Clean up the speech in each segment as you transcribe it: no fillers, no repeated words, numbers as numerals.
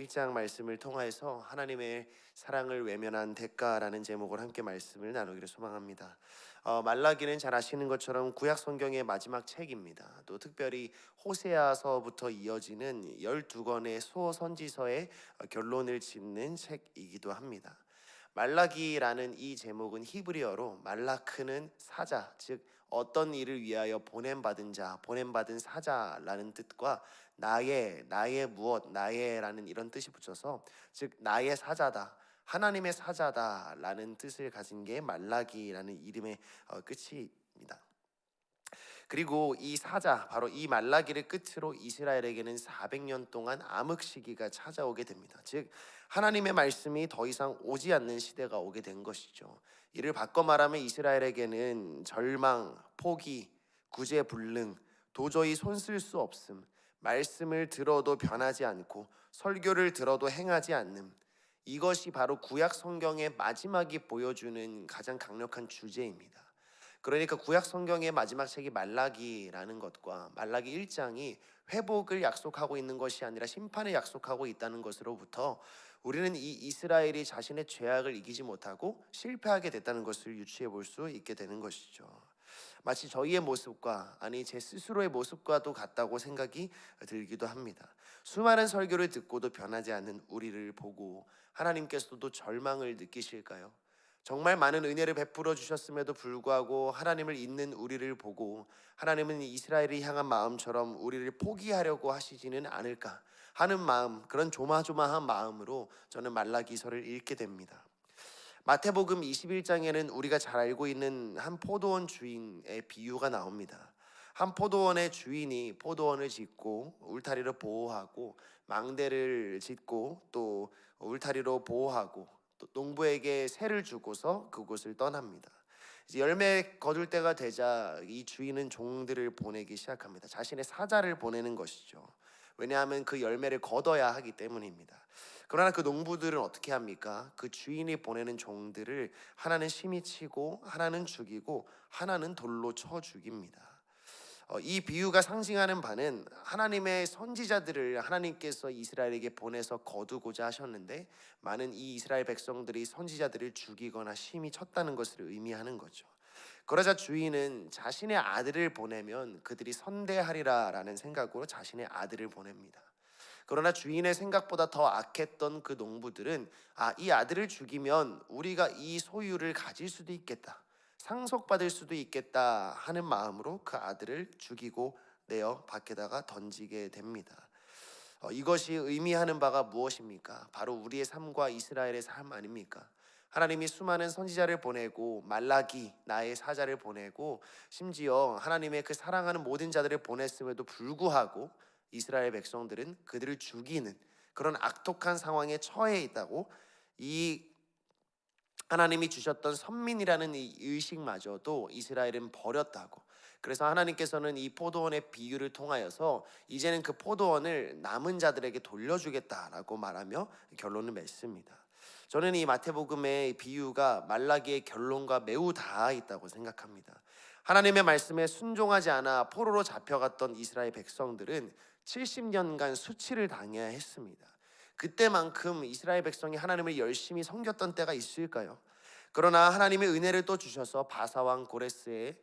1장 말씀을 통해서 하나님의 사랑을 외면한 대가라는 제목으로 함께 말씀을 나누기를 소망합니다. 말라기는 잘 아시는 것처럼 구약 성경의 마지막 책입니다. 또 특별히 호세아서부터 이어지는 12권의 소선지서의 결론을 짓는 책이기도 합니다. 말라기라는 이 제목은 히브리어로 말라크는 사자, 즉 어떤 일을 위하여 보냄받은 자, 보냄받은 사자라는 뜻과 나의 무엇, 나의라는 이런 뜻이 붙여서 즉 나의 사자다, 하나님의 사자다라는 뜻을 가진 게 말라기라는 이름의 끝입니다. 그리고 이 사자, 바로 이 말라기를 끝으로 이스라엘에게는 400년 동안 암흑 시기가 찾아오게 됩니다. 즉 하나님의 말씀이 더 이상 오지 않는 시대가 오게 된 것이죠. 이를 바꿔 말하면 이스라엘에게는 절망, 포기, 구제불능, 도저히 손쓸 수 없음, 말씀을 들어도 변하지 않고 설교를 들어도 행하지 않는, 이것이 바로 구약 성경의 마지막이 보여주는 가장 강력한 주제입니다. 그러니까 구약 성경의 마지막 책이 말라기라는 것과 말라기 1장이 회복을 약속하고 있는 것이 아니라 심판을 약속하고 있다는 것으로부터 우리는 이 이스라엘이 자신의 죄악을 이기지 못하고 실패하게 됐다는 것을 유추해 볼 수 있게 되는 것이죠. 마치 저희의 모습과, 아니 제 스스로의 모습과도 같다고 생각이 들기도 합니다. 수많은 설교를 듣고도 변하지 않는 우리를 보고 하나님께서도 절망을 느끼실까요? 정말 많은 은혜를 베풀어 주셨음에도 불구하고 하나님을 잊는 우리를 보고 하나님은 이스라엘을 향한 마음처럼 우리를 포기하려고 하시지는 않을까 하는 마음, 그런 조마조마한 마음으로 저는 말라기서를 읽게 됩니다. 마태복음 21장에는 우리가 잘 알고 있는 한 포도원 주인의 비유가 나옵니다. 한 포도원의 주인이 포도원을 짓고 울타리를 보호하고 망대를 짓고 또 울타리로 보호하고 또 농부에게 세를 주고서 그곳을 떠납니다. 이제 열매 거둘 때가 되자 이 주인은 종들을 보내기 시작합니다. 자신의 사자를 보내는 것이죠. 왜냐하면 그 열매를 거둬야 하기 때문입니다. 그러나 그 농부들은 어떻게 합니까? 그 주인이 보내는 종들을 하나는 심히 치고 하나는 죽이고 하나는 돌로 쳐 죽입니다. 이 비유가 상징하는 바는 하나님의 선지자들을 하나님께서 이스라엘에게 보내서 거두고자 하셨는데 많은 이 이스라엘 백성들이 선지자들을 죽이거나 심히 쳤다는 것을 의미하는 거죠. 그러자 주인은 자신의 아들을 보내면 그들이 선대하리라 라는 생각으로 자신의 아들을 보냅니다. 그러나 주인의 생각보다 더 악했던 그 농부들은 이 아들을 죽이면 우리가 이 소유를 가질 수도 있겠다, 상속받을 수도 있겠다 하는 마음으로 그 아들을 죽이고 내어 밖에다가 던지게 됩니다. 이것이 의미하는 바가 무엇입니까? 바로 우리의 삶과 이스라엘의 삶 아닙니까? 하나님이 수많은 선지자를 보내고 말라기 나의 사자를 보내고 심지어 하나님의 그 사랑하는 모든 자들을 보냈음에도 불구하고 이스라엘 백성들은 그들을 죽이는 그런 악독한 상황에 처해 있다고, 이 하나님이 주셨던 선민이라는 이 의식마저도 이스라엘은 버렸다고. 그래서 하나님께서는 이 포도원의 비유를 통하여서 이제는 그 포도원을 남은 자들에게 돌려주겠다라고 말하며 결론을 맺습니다. 저는 이 마태복음의 비유가 말라기의 결론과 매우 닿아 있다고 생각합니다. 하나님의 말씀에 순종하지 않아 포로로 잡혀갔던 이스라엘 백성들은 70년간 수치를 당해야 했습니다. 그때만큼 이스라엘 백성이 하나님을 열심히 섬겼던 때가 있을까요? 그러나 하나님의 은혜를 또 주셔서 바사왕 고레스의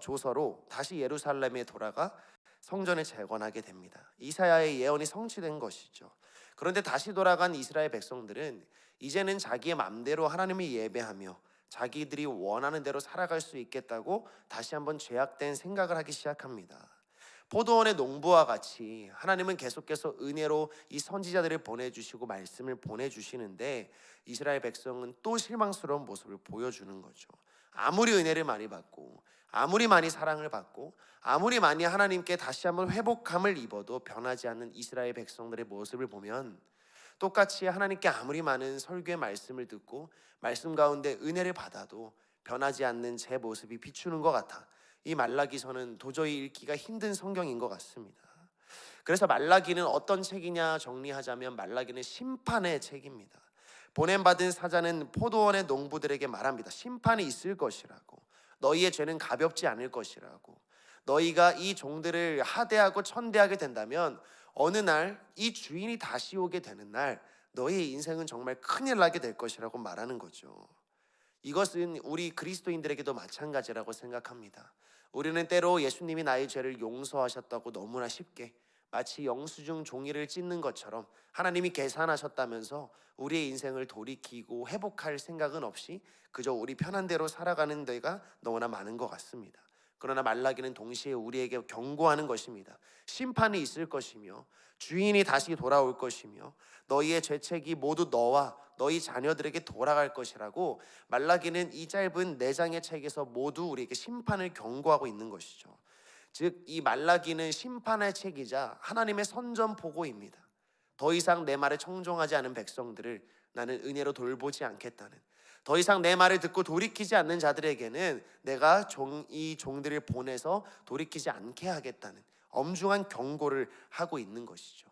조서로 다시 예루살렘에 돌아가 성전을 재건하게 됩니다. 이사야의 예언이 성취된 것이죠. 그런데 다시 돌아간 이스라엘 백성들은 이제는 자기의 맘대로 하나님을 예배하며 자기들이 원하는 대로 살아갈 수 있겠다고 다시 한번 죄악된 생각을 하기 시작합니다. 포도원의 농부와 같이 하나님은 계속해서 은혜로 이 선지자들을 보내주시고 말씀을 보내주시는데 이스라엘 백성은 또 실망스러운 모습을 보여주는 거죠. 아무리 은혜를 많이 받고 아무리 많이 사랑을 받고 아무리 많이 하나님께 다시 한번 회복함을 입어도 변하지 않는 이스라엘 백성들의 모습을 보면 똑같이 하나님께 아무리 많은 설교의 말씀을 듣고 말씀 가운데 은혜를 받아도 변하지 않는 제 모습이 비추는 것 같아 이 말라기서는 도저히 읽기가 힘든 성경인 것 같습니다. 그래서 말라기는 어떤 책이냐 정리하자면 말라기는 심판의 책입니다. 보냄받은 사자는 포도원의 농부들에게 말합니다. 심판이 있을 것이라고, 너희의 죄는 가볍지 않을 것이라고, 너희가 이 종들을 하대하고 천대하게 된다면 어느 날 이 주인이 다시 오게 되는 날 너의 인생은 정말 큰일 나게 될 것이라고 말하는 거죠. 이것은 우리 그리스도인들에게도 마찬가지라고 생각합니다. 우리는 때로 예수님이 나의 죄를 용서하셨다고 너무나 쉽게 마치 영수증 종이를 찢는 것처럼 하나님이 계산하셨다면서 우리의 인생을 돌이키고 회복할 생각은 없이 그저 우리 편한 대로 살아가는 데가 너무나 많은 것 같습니다. 그러나 말라기는 동시에 우리에게 경고하는 것입니다. 심판이 있을 것이며 주인이 다시 돌아올 것이며 너희의 죄책이 모두 너와 너희 자녀들에게 돌아갈 것이라고 말라기는 이 짧은 4장의 책에서 모두 우리에게 심판을 경고하고 있는 것이죠. 즉 이 말라기는 심판의 책이자 하나님의 선전포고입니다. 더 이상 내 말에 청종하지 않은 백성들을 나는 은혜로 돌보지 않겠다는, 더 이상 내 말을 듣고 돌이키지 않는 자들에게는 내가 이 종들을 보내서 돌이키지 않게 하겠다는 엄중한 경고를 하고 있는 것이죠.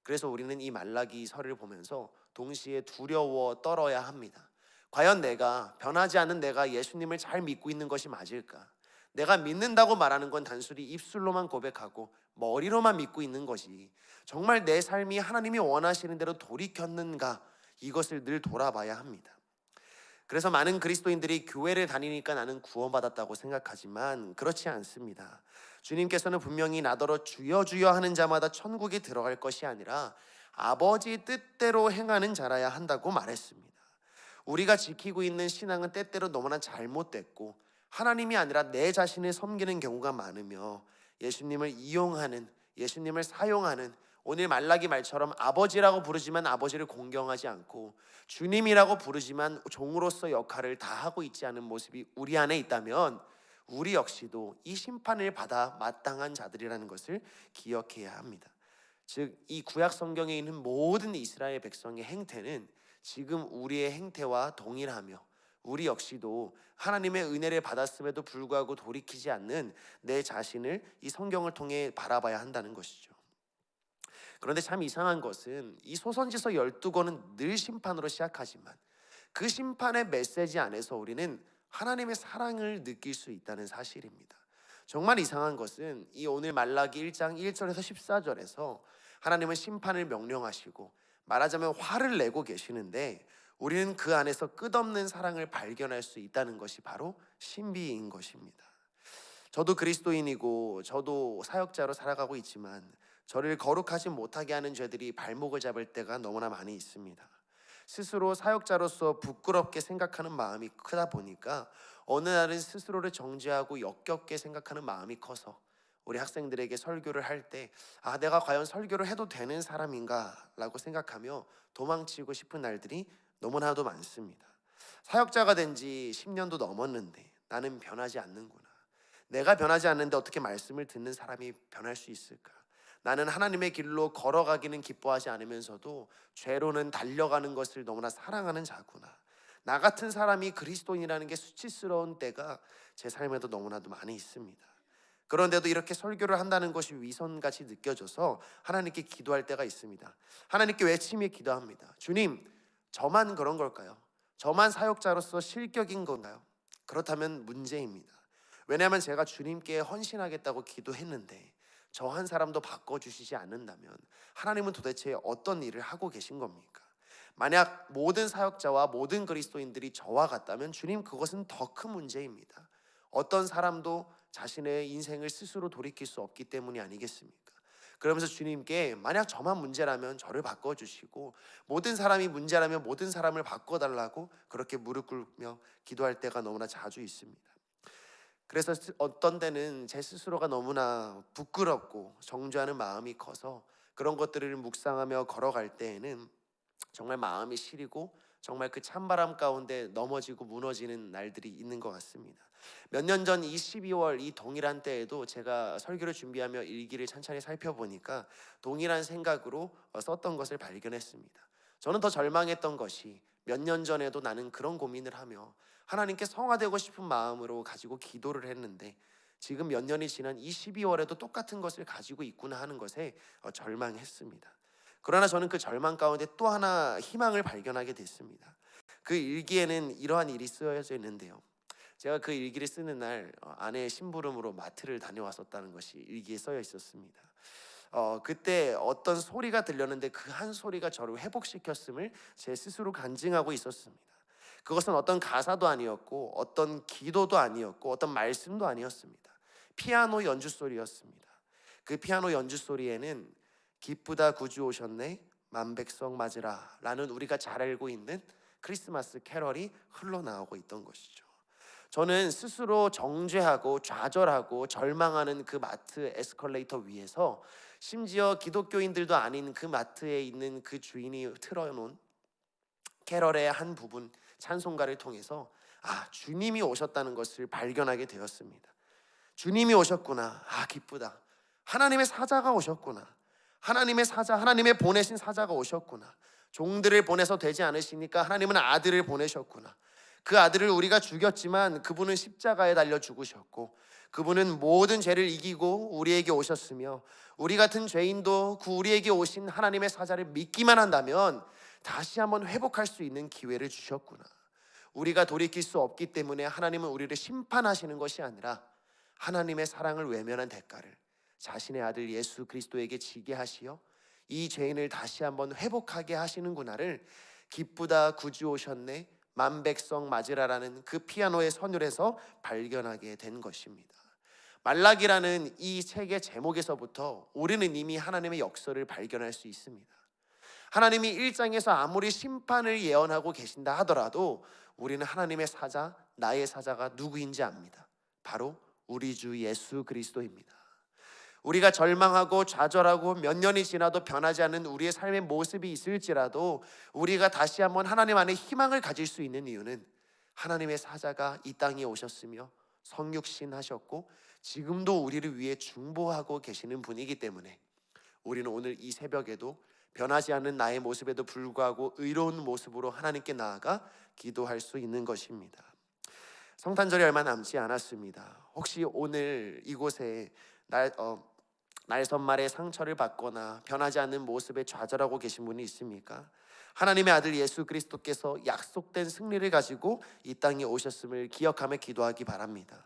그래서 우리는 이 말라기서를 보면서 동시에 두려워 떨어야 합니다. 과연 변하지 않는 내가 예수님을 잘 믿고 있는 것이 맞을까? 내가 믿는다고 말하는 건 단순히 입술로만 고백하고 머리로만 믿고 있는 것이 정말 내 삶이 하나님이 원하시는 대로 돌이켰는가? 이것을 늘 돌아봐야 합니다. 그래서 많은 그리스도인들이 교회를 다니니까 나는 구원받았다고 생각하지만 그렇지 않습니다. 주님께서는 분명히 나더러 주여 주여 하는 자마다 천국에 들어갈 것이 아니라 아버지 뜻대로 행하는 자라야 한다고 말했습니다. 우리가 지키고 있는 신앙은 때때로 너무나 잘못됐고 하나님이 아니라 내 자신을 섬기는 경우가 많으며 예수님을 이용하는, 예수님을 사용하는, 오늘 말라기 말처럼 아버지라고 부르지만 아버지를 공경하지 않고 주님이라고 부르지만 종으로서 역할을 다 하고 있지 않은 모습이 우리 안에 있다면 우리 역시도 이 심판을 받아 마땅한 자들이라는 것을 기억해야 합니다. 즉 이 구약 성경에 있는 모든 이스라엘 백성의 행태는 지금 우리의 행태와 동일하며 우리 역시도 하나님의 은혜를 받았음에도 불구하고 돌이키지 않는 내 자신을 이 성경을 통해 바라봐야 한다는 것이죠. 그런데 참 이상한 것은 이 소선지서 12권은 늘 심판으로 시작하지만 그 심판의 메시지 안에서 우리는 하나님의 사랑을 느낄 수 있다는 사실입니다. 정말 이상한 것은 이 오늘 말라기 1장 1절에서 14절에서 하나님은 심판을 명령하시고 말하자면 화를 내고 계시는데 우리는 그 안에서 끝없는 사랑을 발견할 수 있다는 것이 바로 신비인 것입니다. 저도 그리스도인이고 저도 사역자로 살아가고 있지만 저를 거룩하지 못하게 하는 죄들이 발목을 잡을 때가 너무나 많이 있습니다. 스스로 사역자로서 부끄럽게 생각하는 마음이 크다 보니까 어느 날은 스스로를 정죄하고 역겹게 생각하는 마음이 커서 우리 학생들에게 설교를 할 때 내가 과연 설교를 해도 되는 사람인가 라고 생각하며 도망치고 싶은 날들이 너무나도 많습니다. 사역자가 된 지 10년도 넘었는데 나는 변하지 않는구나. 내가 변하지 않는데 어떻게 말씀을 듣는 사람이 변할 수 있을까? 나는 하나님의 길로 걸어가기는 기뻐하지 않으면서도 죄로는 달려가는 것을 너무나 사랑하는 자구나. 나 같은 사람이 그리스도인이라는 게 수치스러운 때가 제 삶에도 너무나도 많이 있습니다. 그런데도 이렇게 설교를 한다는 것이 위선같이 느껴져서 하나님께 기도할 때가 있습니다. 하나님께 외치며 기도합니다. 주님, 저만 그런 걸까요? 저만 사역자로서 실격인 건가요? 그렇다면 문제입니다. 왜냐하면 제가 주님께 헌신하겠다고 기도했는데 저 한 사람도 바꿔주시지 않는다면 하나님은 도대체 어떤 일을 하고 계신 겁니까? 만약 모든 사역자와 모든 그리스도인들이 저와 같다면 주님, 그것은 더 큰 문제입니다. 어떤 사람도 자신의 인생을 스스로 돌이킬 수 없기 때문이 아니겠습니까? 그러면서 주님께 만약 저만 문제라면 저를 바꿔주시고 모든 사람이 문제라면 모든 사람을 바꿔달라고 그렇게 무릎 꿇며 기도할 때가 너무나 자주 있습니다. 그래서 어떤 때는 제 스스로가 너무나 부끄럽고 정죄하는 마음이 커서 그런 것들을 묵상하며 걸어갈 때에는 정말 마음이 시리고 정말 그 찬바람 가운데 넘어지고 무너지는 날들이 있는 것 같습니다. 몇 년 전 이 12월 이 동일한 때에도 제가 설교를 준비하며 일기를 찬찬히 살펴보니까 동일한 생각으로 썼던 것을 발견했습니다. 저는 더 절망했던 것이 몇 년 전에도 나는 그런 고민을 하며 하나님께 성화되고 싶은 마음으로 가지고 기도를 했는데 지금 몇 년이 지난 이 12월에도 똑같은 것을 가지고 있구나 하는 것에 절망했습니다. 그러나 저는 그 절망 가운데 또 하나 희망을 발견하게 됐습니다. 그 일기에는 이러한 일이 쓰여져 있는데요. 제가 그 일기를 쓰는 날 아내의 심부름으로 마트를 다녀왔었다는 것이 일기에 써여 있었습니다. 그때 어떤 소리가 들렸는데 그 한 소리가 저를 회복시켰음을 제 스스로 간증하고 있었습니다. 그것은 어떤 가사도 아니었고 어떤 기도도 아니었고 어떤 말씀도 아니었습니다. 피아노 연주 소리였습니다. 그 피아노 연주 소리에는 기쁘다 구주 오셨네 만백성 맞으라 라는 우리가 잘 알고 있는 크리스마스 캐럴이 흘러나오고 있던 것이죠. 저는 스스로 정죄하고 좌절하고 절망하는 그 마트 에스컬레이터 위에서 심지어 기독교인들도 아닌 그 마트에 있는 그 주인이 틀어놓은 캐럴의 한 부분 찬송가를 통해서 주님이 오셨다는 것을 발견하게 되었습니다. 주님이 오셨구나. 기쁘다. 하나님의 사자가 오셨구나. 하나님의 사자, 하나님의 보내신 사자가 오셨구나. 종들을 보내서 되지 않으시니까 하나님은 아들을 보내셨구나. 그 아들을 우리가 죽였지만 그분은 십자가에 달려 죽으셨고 그분은 모든 죄를 이기고 우리에게 오셨으며 우리 같은 죄인도 그 우리에게 오신 하나님의 사자를 믿기만 한다면 다시 한번 회복할 수 있는 기회를 주셨구나. 우리가 돌이킬 수 없기 때문에 하나님은 우리를 심판하시는 것이 아니라 하나님의 사랑을 외면한 대가를 자신의 아들 예수 그리스도에게 지게 하시어 이 죄인을 다시 한번 회복하게 하시는구나를 기쁘다 구주 오셨네 만백성 맞으라라는 그 피아노의 선율에서 발견하게 된 것입니다. 말라기라는 이 책의 제목에서부터 우리는 이미 하나님의 역사를 발견할 수 있습니다. 하나님이 1장에서 아무리 심판을 예언하고 계신다 하더라도 우리는 하나님의 사자, 나의 사자가 누구인지 압니다. 바로 우리 주 예수 그리스도입니다. 우리가 절망하고 좌절하고 몇 년이 지나도 변하지 않는 우리의 삶의 모습이 있을지라도 우리가 다시 한번 하나님 안에 희망을 가질 수 있는 이유는 하나님의 사자가 이 땅에 오셨으며 성육신 하셨고 지금도 우리를 위해 중보하고 계시는 분이기 때문에 우리는 오늘 이 새벽에도 변하지 않는 나의 모습에도 불구하고 의로운 모습으로 하나님께 나아가 기도할 수 있는 것입니다. 성탄절이 얼마 남지 않았습니다. 혹시 오늘 이곳에 날선말의 상처를 받거나 변하지 않는 모습에 좌절하고 계신 분이 있습니까? 하나님의 아들 예수 그리스도께서 약속된 승리를 가지고 이 땅에 오셨음을 기억하며 기도하기 바랍니다.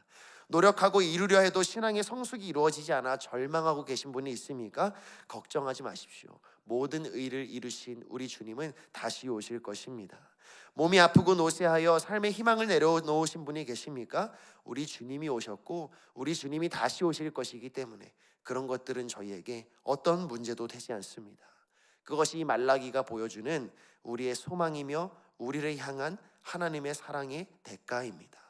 노력하고 이루려 해도 신앙의 성숙이 이루어지지 않아 절망하고 계신 분이 있습니까? 걱정하지 마십시오. 모든 의를 이루신 우리 주님은 다시 오실 것입니다. 몸이 아프고 노쇠하여 삶의 희망을 내려놓으신 분이 계십니까? 우리 주님이 오셨고 우리 주님이 다시 오실 것이기 때문에 그런 것들은 저희에게 어떤 문제도 되지 않습니다. 그것이 이 말라기가 보여주는 우리의 소망이며 우리를 향한 하나님의 사랑의 대가입니다.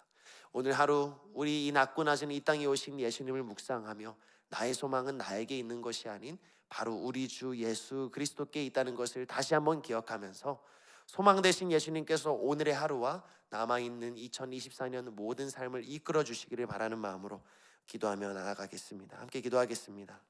오늘 하루 우리 이 낮고 낮은 이 땅에 오신 예수님을 묵상하며 나의 소망은 나에게 있는 것이 아닌 바로 우리 주 예수 그리스도께 있다는 것을 다시 한번 기억하면서 소망 되신 예수님께서 오늘의 하루와 남아있는 2024년 모든 삶을 이끌어 주시기를 바라는 마음으로 기도하며 나아가겠습니다. 함께 기도하겠습니다.